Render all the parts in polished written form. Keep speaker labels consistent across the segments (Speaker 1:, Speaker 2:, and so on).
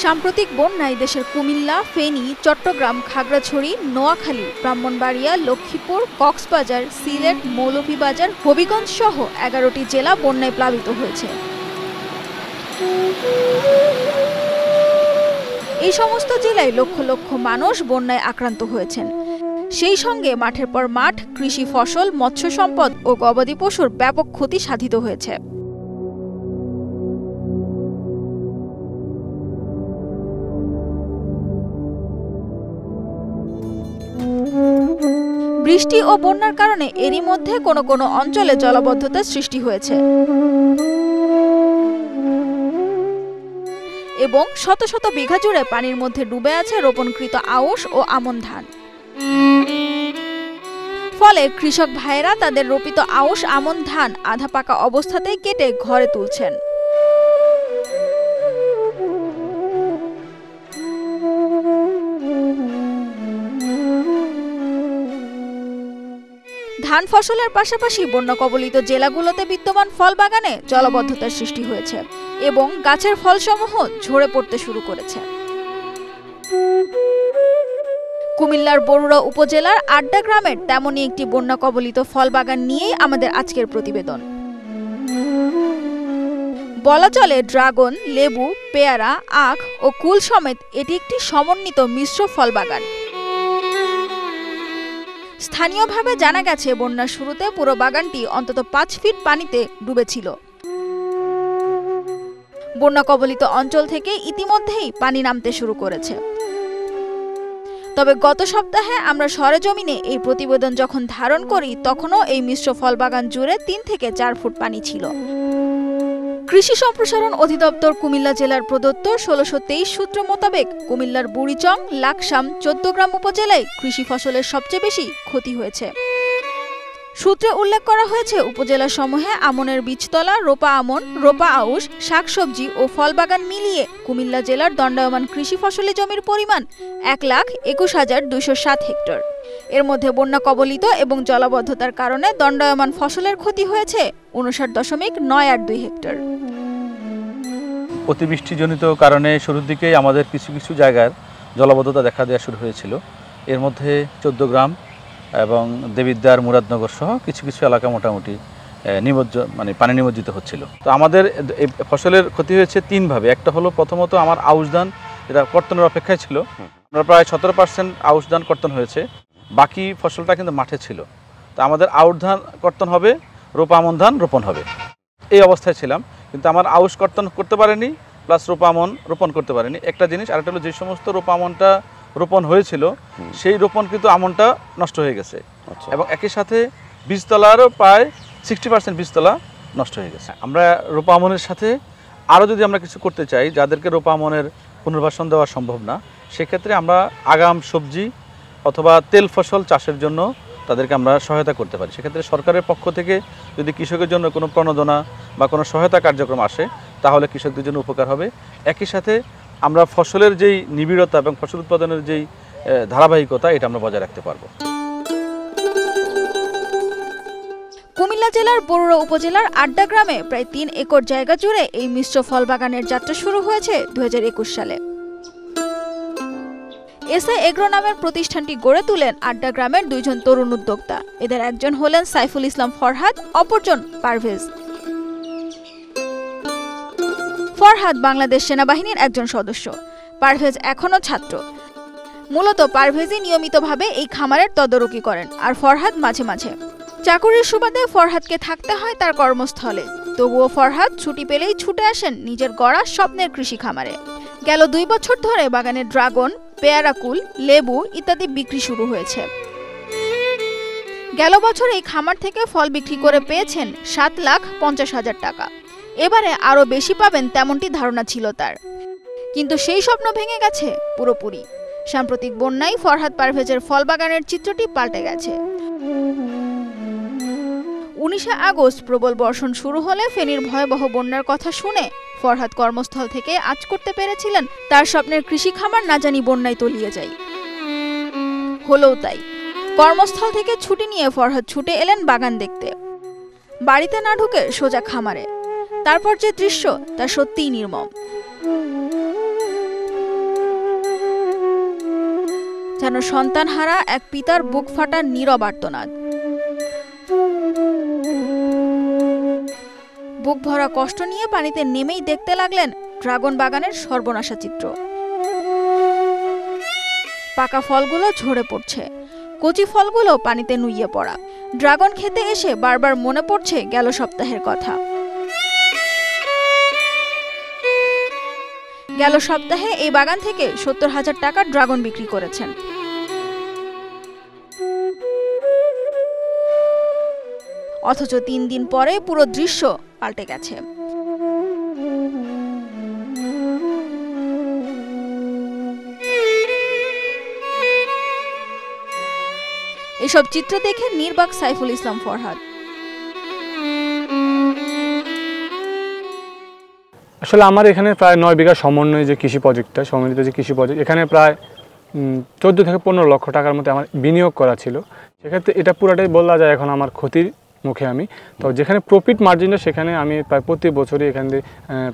Speaker 1: সাম্প্রতিক বন্যায় দেশের কুমিল্লা, ফেনী, চট্টগ্রাম, খাগড়াছড়ি, নোয়াখালী, ব্রাহ্মণবাড়িয়া, লক্ষ্মীপুর, কক্সবাজার, সিলেট, মৌলভীবাজার, হবিগঞ্জ সহ ১১টি জেলা বন্যায় প্লাবিত হয়েছে। এই সমস্ত জেলায় লক্ষ লক্ষ মানুষ বন্যায় আক্রান্ত হয়েছেন। সেই সঙ্গে মাঠের পর মাঠ, কৃষি ফসল, মৎস্য সম্পদ ও গবাদি পশুর ব্যাপক ক্ষতি সাধিত হয়েছে। বৃষ্টি ও বন্যার কারণে এরই মধ্যে কোনো কোনো অঞ্চলে জলাবদ্ধতার সৃষ্টি হয়েছে এবং শত শত বিঘা জুড়ে পানির মধ্যে ডুবে আছে রোপণকৃত আউশ ও আমন ধান। ফলে কৃষক ভাইয়েরা তাদের রোপিত আউশ আমন ধান আধা পাকা অবস্থাতেই কেটে ঘরে তুলছেন। ধান ফসলের পাশাপাশি বন্যা কবলিত জেলাগুলোতে বিদ্যমান ফল বাগানে জলাবদ্ধতার সৃষ্টি হয়েছে এবং গাছের ফলসমূহ ঝরে পড়তে শুরু করেছে। কুমিল্লার বরুড়া উপজেলার আড্ডা গ্রামের তেমনই একটি বন্যা কবলিত ফল বাগান নিয়েই আমাদের আজকের প্রতিবেদন। বলা চলে ড্রাগন, লেবু, পেয়ারা, আখ ও কুল সমেত এটি একটি সমন্বিত মিশ্র ফল বাগান। স্থানীয়ভাবে জানা গেছে বন্যার শুরুতে পুরো বাগানটি অন্তত ৫ ফিট পানিতে ডুবেছিল। বন্যা কবলিত অঞ্চল থেকে ইতিমধ্যেই পানি নামতে শুরু করেছে। তবে গত সপ্তাহে আমরা সরেজমিনে এই প্রতিবেদন যখন ধারণ করি তখনও এই মিশ্র ফল বাগান জুড়ে ৩ থেকে ৪ ফুট পানি ছিল। কৃষি সম্প্রসারণ অধিদপ্তর কুমিল্লা জেলার প্রদত্ত ১৬২৩ সূত্র মোতাবেক কুমিল্লার বুড়িচং, লাকসাম, ১৪ গ্রাম উপজেলায় কৃষি ফসলের সবচেয়ে বেশি ক্ষতি হয়েছে। সূত্রে উল্লেখ করা হয়েছে উপজেলা সমূহে আমনের বীজতলা, রোপা আমন, রোপা আউশ, শাকসবজি ও ফল বাগান মিলিয়ে কুমিল্লা জেলার দণ্ডায়মান কৃষি ফসলি জমির পরিমাণ ১,২১,২০৭ হেক্টর। এর মধ্যে বন্যা কবলিত এবং জলাবদ্ধতার কারণে দণ্ডায়মান ফসলের ক্ষতি হয়েছে ৫৯.৯৮২ হেক্টর।
Speaker 2: অতিবৃষ্টিজনিত কারণে শুরুর দিকেই আমাদের কিছু কিছু জায়গার জলাবদ্ধতা দেখা দেওয়া শুরু হয়েছিল। এর মধ্যে ১৪ গ্রাম এবং দেবিদ্বার, মুরাদনগর সহ কিছু কিছু এলাকা মোটামুটি পানি নিমজ্জিত হচ্ছিল। তো আমাদের এই ফসলের ক্ষতি হয়েছে ৩ ভাবে। একটা হলো প্রথমত আমার আউশ ধান, যেটা কর্তনের অপেক্ষায় ছিল, আমরা প্রায় ১৭% আউশ ধান কর্তন হয়েছে, বাকি ফসলটা কিন্তু মাঠে ছিল। তো আমাদের আউশ ধান কর্তন হবে, রোপা আমন ধান রোপণ হবে, এই অবস্থায় ছিলাম। কিন্তু আমার আউশ কর্তন করতে পারেনি, প্লাস রোপা আমন রোপণ করতে পারেনি, একটা জিনিস। আরেকটা হলো যে সমস্ত রোপা আমনটা রোপণ হয়েছিল সেই রোপণ কিন্তু আমনটা নষ্ট হয়ে গেছে এবং একই সাথে বীজতলারও প্রায় 60% বীজতলা নষ্ট হয়ে গেছে। আমরা রোপা আমনের সাথে আরও যদি আমরা কিছু করতে চাই, যাদেরকে রোপা আমনের পুনর্বাসন দেওয়া সম্ভব না, সেক্ষেত্রে আমরা আগাম সবজি অথবা তেল ফসল চাষের জন্য তাদেরকে আমরা সহায়তা করতে পারি। সেক্ষেত্রে সরকারের পক্ষ থেকে যদি কৃষকের জন্য কোনো প্রণোদনা বা কোনো সহায়তা কার্যক্রম আসে তাহলে কৃষকদের জন্য উপকার হবে। একই সাথে আমরা ফসলের যেই নিবিড়তা এবং ফসল উৎপাদনের যেই ধারাবাহিকতা, এটা আমরা বজায় রাখতে পারবো।
Speaker 1: কুমিল্লা জেলার বরুড়া উপজেলার আড্ডা গ্রামে প্রায় ৩ একর জায়গা জুড়ে এই মিশ্র ফল বাগানের যাত্রা শুরু হয়েছে ২০২১ সালে। এসএ এগ্রো নামের প্রতিষ্ঠানটি গড়ে তোলেন আড্ডা গ্রামের ২ জন তরুণ উদ্যোক্তা। এদের একজন হলেন সাইফুল ইসলাম ফরহাদ, অপরজন পারভেজ। ফরহাদ বাংলাদেশ সেনাবাহিনীর একজন সদস্য, পারভেজ এখনও ছাত্র। মূলত পারভেজই নিয়মিতভাবে এই খামারের তদারকি করেন আর ফরহাদ মাঝে মাঝে। চাকুরির সুবাদে ফরহাদকে থাকতে হয় তার কর্মস্থলে, তবুও ফরহাদ ছুটি পেলেই ছুটে আসেন নিজের গড়া স্বপ্নের কৃষি খামারে। গেল ২ বছর ধরে বাগানে ড্রাগন, পেয়ারা, কুল, লেবু ইত্যাদি বিক্রি শুরু হয়েছে। গেল বছর এই খামার থেকে ফল বিক্রি করে পেয়েছেন ৭,৫০,০০০ টাকা। এবারে আরও বেশি পাবেন তেমনটি ধারণা ছিল তার, কিন্তু সেই স্বপ্ন ভেঙে গেছে পুরোপুরি। সাম্প্রতিক বন্যায় ফরহাদ পারভেজের ফল বাগানের চিত্রটি পাল্টে গেছে। ১৯ আগস্ট প্রবল বর্ষণ শুরু হলে ফেনীর ভয়াবহ বন্যার কথা শুনে ফরহাদ কর্মস্থল থেকে আজ করতে পেরেছিলেন তার স্বপ্নের কৃষি খামার না জানি বন্যায় তলিয়ে যায়। হলোও তাই। কর্মস্থল থেকে ছুটি নিয়ে ফরহাদ ছুটে এলেন বাগান দেখতে। বাড়িতে না ঢুকে সোজা খামারে। তারপর যে দৃশ্য তা সত্যিই নির্মম। যেন সন্তানহারা এক পিতার বুক ফাটার নীরব আর্তনাদ। বুক ভরা কষ্ট নিয়ে পানিতে নেমেই দেখতে লাগলেন ড্রাগন বাগানের সর্বনাশা চিত্র। পাকা ফলগুলো ঝরে পড়ছে, কচি ফলগুলো পানিতে নুইয়ে পড়া। ড্রাগন খেতে এসে বারবার মনে পড়ছে গেল সপ্তাহের কথা। গেল সপ্তাহে এই বাগান থেকে ৭০,০০০ টাকার ড্রাগন বিক্রি করেছেন। অথচ ৩ দিন পরে পুরো দৃশ্য পাল্টে গেছে। এসব চিত্র দেখে নির্বাক সাইফুল ইসলাম ফরহাদ।
Speaker 3: আসলে আমার এখানে প্রায় ৯ বিঘা সমন্বয় যে কৃষি প্রজেক্টটা, সমন্বিত যে কৃষি প্রজেক্ট, এখানে প্রায় ১৪ থেকে ১৫ লক্ষ টাকার মতো আমার বিনিয়োগ করা ছিল। সেক্ষেত্রে এটা পুরাটাই বলা যায় এখন আমার ক্ষতির মুখে আমি। তো যেখানে প্রফিট মার্জিনটা সেখানে আমি প্রায় প্রতি বছরই এখান থেকে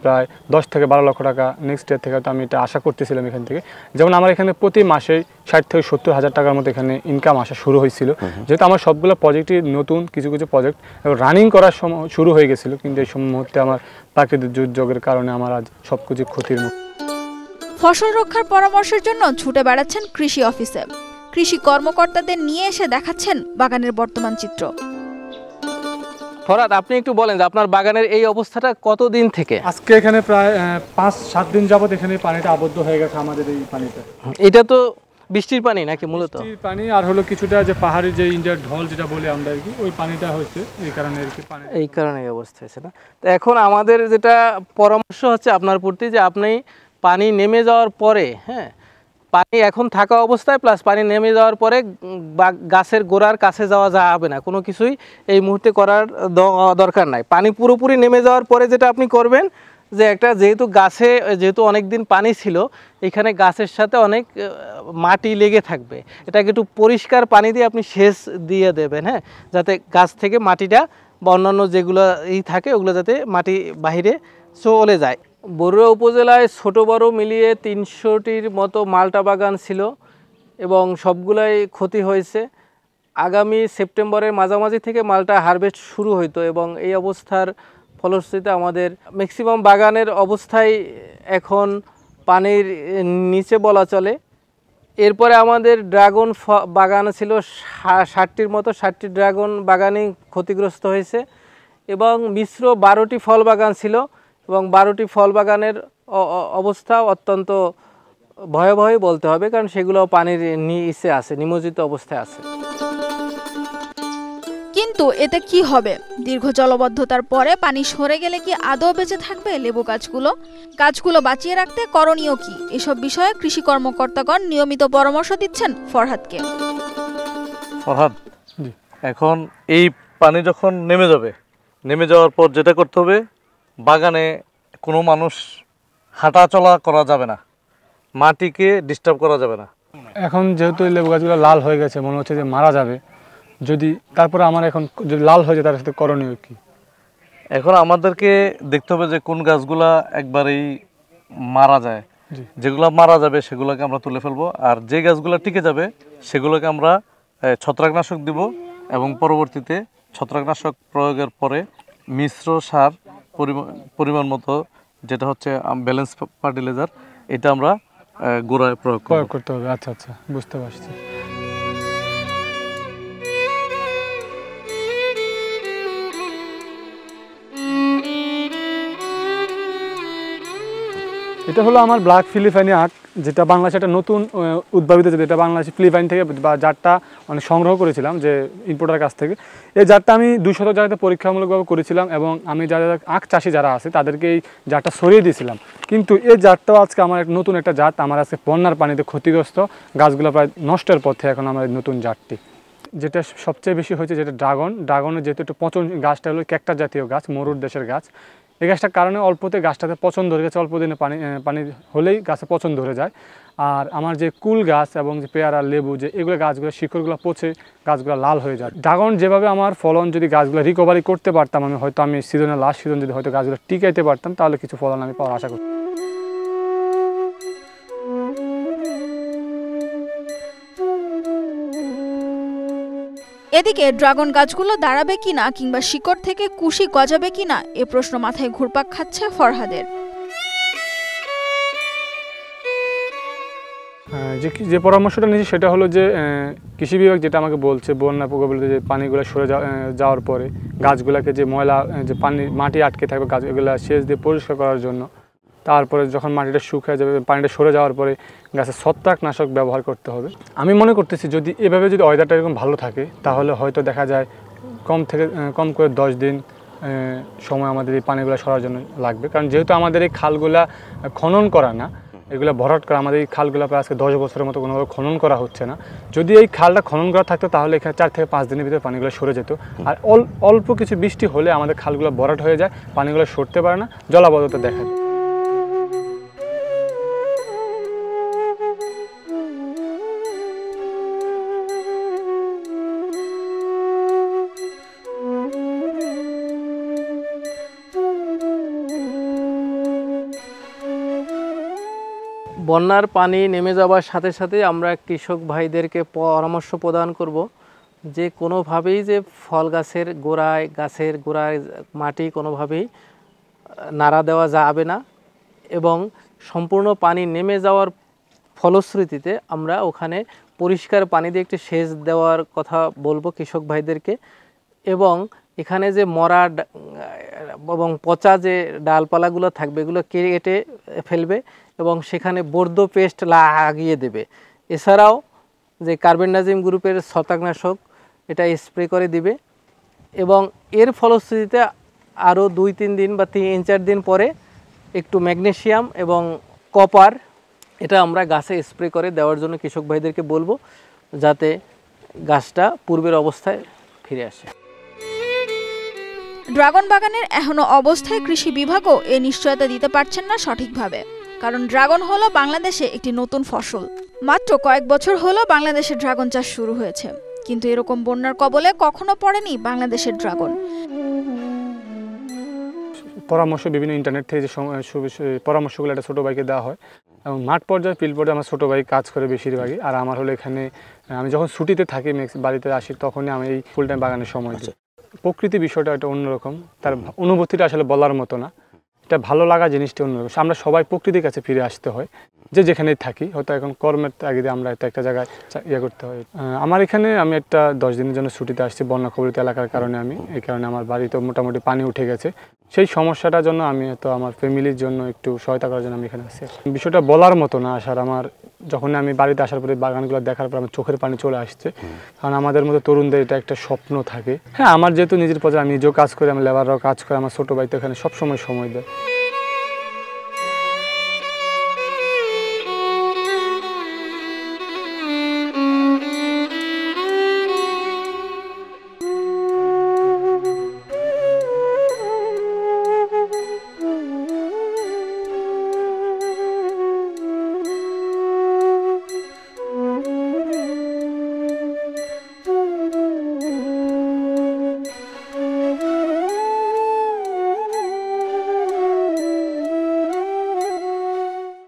Speaker 3: প্রায় ১০ থেকে ১২ লক্ষ টাকা নেক্সট ইয়ার থেকে হয়তো আমি এটা আশা করতেছিলাম এখান থেকে। যেমন আমার এখানে প্রতি মাসে ৬০ থেকে ৭০,০০০ টাকার মতো এখানে ইনকাম আসা শুরু হয়েছিল। যেহেতু আমার সবগুলো প্রজেক্টই নতুন, কিছু কিছু প্রজেক্ট রানিং করার সময় শুরু হয়ে গেছিলো, কিন্তু এই মুহূর্তে আমার প্রাকৃতিক দুর্যোগের কারণে আমার আজ সব কিছু ক্ষতির মুখ।
Speaker 1: ফসল রক্ষার পরামর্শের জন্য ছুটে বেড়াচ্ছেন কৃষি অফিসে। কৃষি কর্মকর্তাদের নিয়ে এসে দেখাচ্ছেন বাগানের বর্তমান চিত্র।
Speaker 4: ফরহাদ, আপনি একটু বলেন যে আপনার বাগানের এই অবস্থাটা কতদিন থেকে?
Speaker 3: আজকে এখানে প্রায় ৫-৭ দিন যাবত এখানে পানিটা আবদ্ধ হয়ে গেছে আমাদের এই পানিতে।
Speaker 4: এটা তো বৃষ্টির পানি নাকি মূলত?
Speaker 3: বৃষ্টির পানি আর হলো কিছুটা যে পাহাড়ি যে ইন্ডিয়ার ঢল যেটা বলি আমরা আর কি, ওই পানিটা হচ্ছে এই কারণে আর কি পানি,
Speaker 4: এই কারণে এই অবস্থা হয়েছে না। তো এখন আমাদের যেটা পরামর্শ হচ্ছে আপনার প্রতি, যে আপনি পানি নেমে যাওয়ার পরে, হ্যাঁ, পানি এখন থাকা অবস্থায় প্লাস পানি নেমে যাওয়ার পরে গাছের গোড়ার কাছে যাওয়া যাবে না, কোনো কিছুই এই মুহূর্তে করার দরকার নাই। পানি পুরোপুরি নেমে যাওয়ার পরে যেটা আপনি করবেন, যে একটা যেহেতু অনেক দিন পানি ছিল, এখানে গাছের সাথে অনেক মাটি লেগে থাকবে, এটাকে একটু পরিষ্কার পানি দিয়ে আপনি সেচ দিয়ে দেবেন, হ্যাঁ, যাতে গাছ থেকে মাটিটা বা অন্যান্য যেগুলো থাকে ওগুলো যাতে মাটি বাহিরে চলে যায়। বরুড়া উপজেলায় ছোট বড় মিলিয়ে ৩০০টির মতো মালটা বাগান ছিল এবং সবগুলাই ক্ষতি হয়েছে। আগামী সেপ্টেম্বরের মাঝামাঝি থেকে মালটা হারভেস্ট শুরু হইতো এবং এই অবস্থার ফলশ্রুতিতে আমাদের ম্যাক্সিমাম বাগানের অবস্থায় এখন পানির নিচে বলা চলে। এরপরে আমাদের ড্রাগন বাগান ছিল ৬০টির মতো, ৬০টি ড্রাগন বাগানই ক্ষতিগ্রস্ত হয়েছে এবং মিশ্র ১২টি ফল বাগান ছিল এবং ১২টি ফল বাগানের অবস্থা অত্যন্ত ভয়াবহই বলতে হবে, কারণ সেগুলো পানির নিচে আছে, নিমজ্জিত অবস্থায় আছে।
Speaker 1: কিন্তু এতে কি হবে? দীর্ঘ জলবদ্ধতার পরে পানি সরে গেলে কি আদৌ বেঁচে থাকবে লেবু গাছগুলো বাঁচিয়ে রাখতে করণীয় কি? এসব বিষয়ে কৃষি কর্মকর্তাগণ নিয়মিত পরামর্শ দিচ্ছেন ফরহাদকে।
Speaker 2: ফরহাদ, এখন এই পানি যখন নেমে যাওয়ার পর যেটা করতে হবে, বাগানে কোনো মানুষ হাঁটা চলা করা যাবে না, মাটিকে ডিস্টার্ব করা যাবে না।
Speaker 3: এখন যেহেতু লেবু গাছগুলো লাল হয়ে গেছে, মনে হচ্ছে যে মারা যাবে, যদি তারপরে আমার এখন যদি লাল হয়ে যায় তার সাথে করণীয় কি?
Speaker 2: এখন আমাদেরকে দেখতে হবে যে কোন গাছগুলা একবারেই মারা যায়, যেগুলো মারা যাবে সেগুলোকে আমরা তুলে ফেলবো, আর যে গাছগুলো টিকে যাবে সেগুলোকে আমরা ছত্রাকনাশক দিব এবং পরবর্তীতে ছত্রাকনাশক প্রয়োগের পরে মিশ্র সার পরিমাণ মতো, যেটা হচ্ছে ব্যালেন্স ফার্টিলাইজার, এটা আমরা গোড়ায় প্রয়োগ করতে হবে।
Speaker 3: আচ্ছা আচ্ছা, বুঝতে পারছি। এটা হলো আমার ব্ল্যাক ফিলিপাইনি আখ, যেটা বাংলাদেশে একটা নতুন উদ্ভাবিত, যেটা বাংলাদেশে ফিলিপাইন থেকে বা জাতটা অনেক সংগ্রহ করেছিলাম যে ইম্পোর্টার কাছ থেকে। এই জাতটা আমি ২০০ জায়গাতে পরীক্ষামূলকভাবে করেছিলাম এবং আমি যারা আখ চাষি যারা আছে তাদেরকে এই জাতটা ছড়িয়ে দিয়েছিলাম। কিন্তু এই জাতটাও আজকে আমার নতুন একটা জাত, আমার আজকে বন্যার পানিতে ক্ষতিগ্রস্ত, গাছগুলো প্রায় নষ্টের পথে এখন আমার নতুন জাতটি। যেটা সবচেয়ে বেশি হয়েছে যেটা ড্রাগনের যেহেতু একটু পচন, গাছটা হলো ক্যাকটাস জাতীয় গাছ, মরুর দেশের গাছ। এই গাছটার কারণে অল্পতে গাছটাতে পচন ধরে গেছে, অল্প দিনে পানি হলেই গাছে পচন ধরে যায়। আর আমার যে কুল গাছ এবং যে পেয়ারা, লেবু, যে এগুলো গাছগুলো শিকড়গুলো পচে গাছগুলো লাল হয়ে যায়। ড্রাগন যেভাবে আমার ফলন যদি গাছগুলো রিকভারি করতে পারতাম, আমি সিজনের লাস্ট সিজন যদি হয়তো গাছগুলো টিকাইতে পারতাম, তাহলে কিছু ফলন আমি পাওয়ার আশা করতাম।
Speaker 1: এদিকে ড্রাগন গাছগুলো দাঁড়াবে কিনা কিংবা শিকড় থেকে কুশি গজাবে কিনা এ প্রশ্ন মাথায় ঘুরপাক খাচ্ছে ফরহাদের।
Speaker 3: যে পরামর্শটা নিয়েছি সেটা হলো যে কৃষি বিভাগ যেটা আমাকে বলছে বন্যা প্রকল্পে যে পানিগুলো সরে যাওয়ার পরে গাছগুলোকে যে ময়লা যে মাটি আটকে থাকবে গাছগুলো সেচ দিয়ে পরিষ্কার করার জন্য, তারপরে যখন মাটিটা শুকিয়ে যাবে পানিটা সরে যাওয়ার পরে গাছের ছত্রাকনাশক ব্যবহার করতে হবে। আমি মনে করতেছি যদি এভাবে যদি ওয়েদারটা এরকম ভালো থাকে তাহলে হয়তো দেখা যায় কম করে 10 দিন সময় আমাদের এই পানিগুলো সরার জন্য লাগবে। কারণ যেহেতু আমাদের এই খালগুলা খনন করা না, এগুলো ভরাট করা, আমাদের এই খালগুলো প্রায় আজকে 10 বছরের মতো কোনোভাবে খনন করা হচ্ছে না। যদি এই খালটা খনন করা থাকতো তাহলে এখানে 4 থেকে 5 দিনের ভিতরে পানিগুলো সরে যেত। আর অল্প কিছু বৃষ্টি হলে আমাদের খালগুলো ভরাট হয়ে যায়, পানিগুলো সরতে পারে না, জলাবদ্ধতা দেখা যায়।
Speaker 4: বন্যার পানি নেমে যাওয়ার সাথে সাথে আমরা কৃষক ভাইদেরকে পরামর্শ প্রদান করব যে কোনোভাবেই যে ফল গাছের গোড়ায় মাটি কোনোভাবেই নাড়া দেওয়া যাবে না, এবং সম্পূর্ণ পানি নেমে যাওয়ার ফলশ্রুতিতে আমরা ওখানে পরিষ্কার পানি দিয়ে একটি সেচ দেওয়ার কথা বলবো কৃষক ভাইদেরকে। এবং এখানে যে মরা এবং পচা যে ডালপালাগুলো থাকবে এগুলো কেটে ফেলবে এবং সেখানে বর্জ্য পেস্ট লাগিয়ে দেবে। এছাড়াও যে কার্বেন্ডাজিম গ্রুপের ছত্রাকনাশক এটা স্প্রে করে দিবে, এবং এর ফলশ্রুতিতে আরও 2-3 দিন বা 3-4 দিন পরে একটু ম্যাগনেসিয়াম এবং কপার এটা আমরা গাছে স্প্রে করে দেওয়ার জন্য কৃষক ভাইদেরকে বলবো, যাতে গাছটা পূর্বের অবস্থায় ফিরে আসে।
Speaker 1: ড্রাগন বাগানের এখনো অবস্থায় কৃষি বিভাগও এ নিশ্চয়তা দিতে পারছেন না সঠিকভাবে। কারণ ড্রাগন হলো বাংলাদেশে একটি নতুন ফসল। মাত্র কয়েক বছর হলো বাংলাদেশে ড্রাগন চাষ শুরু হয়েছে, কিন্তু এরকম বন্যার কবলে কখনো পড়েনি বাংলাদেশের ড্রাগন।
Speaker 3: পরামর্শ বিভিন্ন ইন্টারনেট থেকে যে পরামর্শগুলো একটা ছোটো ভাইকে দেওয়া হয়, এবং মাঠ পর্যায়ে ফিল্ড পর্যায়ে আমার ছোটো ভাই কাজ করে বেশিরভাগই। আর আমার হলো এখানে আমি যখন ছুটিতে থাকি বাড়িতে আসি তখনই আমি এই ফুল টাইম বাগানের সময় দিই। প্রকৃতি বিষয়টা একটা অন্যরকম, তার অনুভূতিটা আসলে বলার মতো না। এটা ভালো লাগা জিনিসটা অন্যরকম। আমরা সবাই প্রকৃতির কাছে ফিরে আসতে হয়, যে যেখানেই থাকি। হয়তো এখন কর্মের তাগিদে আমরা একটা জায়গায় করতে হয়। আমার এখানে আমি একটা 10 দিনের জন্য ছুটিতে আসছি বন্যা কবলিত এলাকার কারণে। এই কারণে আমার বাড়িতে মোটামুটি পানি উঠে গেছে। সেই সমস্যাটার জন্য আমি তো আমার ফ্যামিলির জন্য একটু সহায়তা করার জন্য আমি এখানে আসছি। বিষয়টা বলার মতো না। আমার যখন আমি বাড়িতে আসার পরে বাগানগুলো দেখার পর আমার চোখের পানি চলে আসছে। কারণ আমাদের মতো তরুণদের এটা একটা স্বপ্ন থাকে। হ্যাঁ, আমার যেহেতু নিজের পর্যায়ে আমি নিজেও কাজ করি, আমার লেবাররাও কাজ করে, আমার ছোটো ভাই তো এখানে সবসময় সময় দেয়।